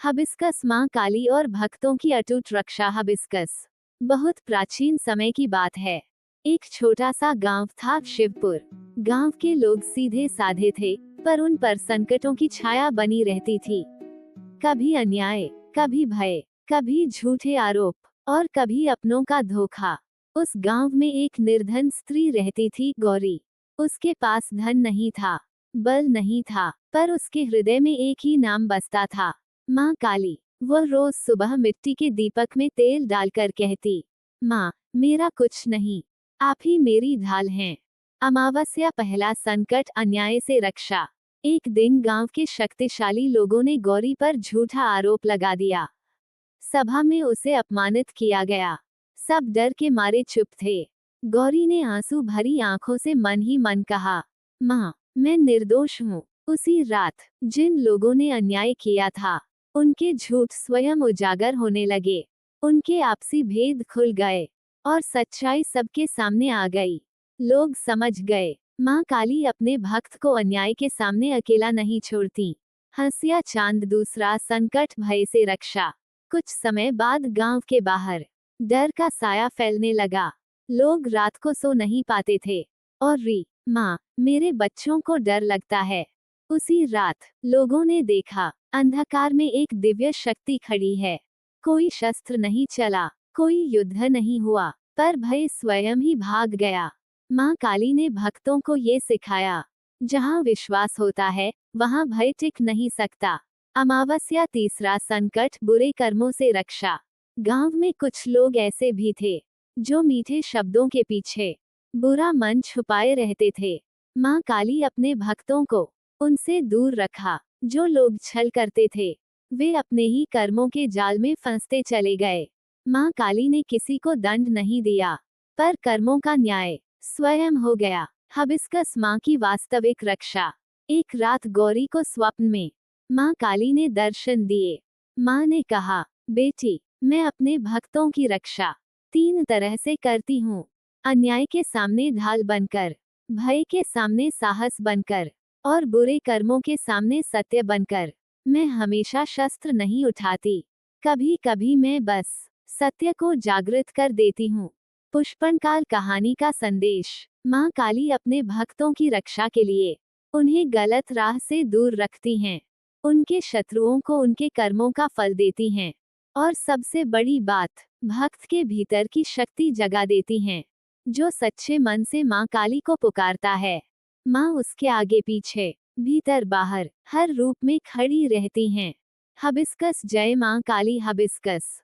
Hibiscus मां काली और भक्तों की अटूट रक्षा। हबिस्कस बहुत प्राचीन समय की बात है। एक छोटा सा गांव था, शिवपुर। गांव के लोग सीधे साधे थे, पर उन पर संकटों की छाया बनी रहती थी। कभी अन्याय, कभी भय, कभी झूठे आरोप और कभी अपनों का धोखा। उस गांव में एक निर्धन स्त्री रहती थी, गौरी। उसके पास धन नहीं था, बल नहीं था, पर उसके हृदय में एक ही नाम बसता था, माँ काली। वो रोज सुबह मिट्टी के दीपक में तेल डालकर कहती, माँ, मेरा कुछ नहीं, आप ही मेरी ढाल हैं। अमावस्या, पहला संकट, अन्याय से रक्षा। एक दिन गांव के शक्तिशाली लोगों ने गौरी पर झूठा आरोप लगा दिया। सभा में उसे अपमानित किया गया। सब डर के मारे चुप थे। गौरी ने आंसू भरी आंखों से मन ही मन कहा, माँ, मैं निर्दोष हूँ। उसी रात जिन लोगों ने अन्याय किया था, उनके झूठ स्वयं उजागर होने लगे। उनके आपसी भेद खुल गए और सच्चाई सबके सामने आ गई। लोग समझ गए, माँ काली अपने भक्त को अन्याय के सामने अकेला नहीं छोड़ती। हंसिया चांद, दूसरा संकट, भय से रक्षा। कुछ समय बाद गांव के बाहर डर का साया फैलने लगा। लोग रात को सो नहीं पाते थे और री, माँ, मेरे बच्चों को डर लगता है। उसी रात लोगों ने देखा, अंधकार में एक दिव्य शक्ति खड़ी है। कोई शस्त्र नहीं चला, कोई युद्ध नहीं हुआ, पर भय स्वयं ही भाग गया। माँ काली ने भक्तों को ये सिखाया, जहाँ विश्वास होता है, वहाँ भय टिक नहीं सकता। अमावस्या, तीसरा संकट, बुरे कर्मों से रक्षा। गांव में कुछ लोग ऐसे भी थे, जो मीठे शब्दों के पीछे बुरा मन छुपाए रहते थे। माँ काली अपने भक्तों को उनसे दूर रखा। जो लोग छल करते थे, वे अपने ही कर्मों के जाल में फंसते चले गए। माँ काली ने किसी को दंड नहीं दिया, पर कर्मों का न्याय स्वयं हो गया। हबिस्कस, माँ की वास्तविक रक्षा। एक रात गौरी को स्वप्न में माँ काली ने दर्शन दिए। माँ ने कहा, बेटी, मैं अपने भक्तों की रक्षा 3 तरह से करती हूँ। अन्याय के सामने ढाल बनकर, भय के सामने साहस बनकर, और बुरे कर्मों के सामने सत्य बनकर। मैं हमेशा शस्त्र नहीं उठाती, कभी कभी मैं बस सत्य को जागृत कर देती हूँ। पुष्पनकाल, कहानी का संदेश। माँ काली अपने भक्तों की रक्षा के लिए उन्हें गलत राह से दूर रखती हैं। उनके शत्रुओं को उनके कर्मों का फल देती हैं। और सबसे बड़ी बात, भक्त के भीतर की शक्ति जगा देती हैं। जो सच्चे मन से माँ काली को पुकारता है, माँ उसके आगे पीछे, भीतर बाहर, हर रूप में खड़ी रहती हैं। हबिस्कस, जय माँ काली। हबिस्कस।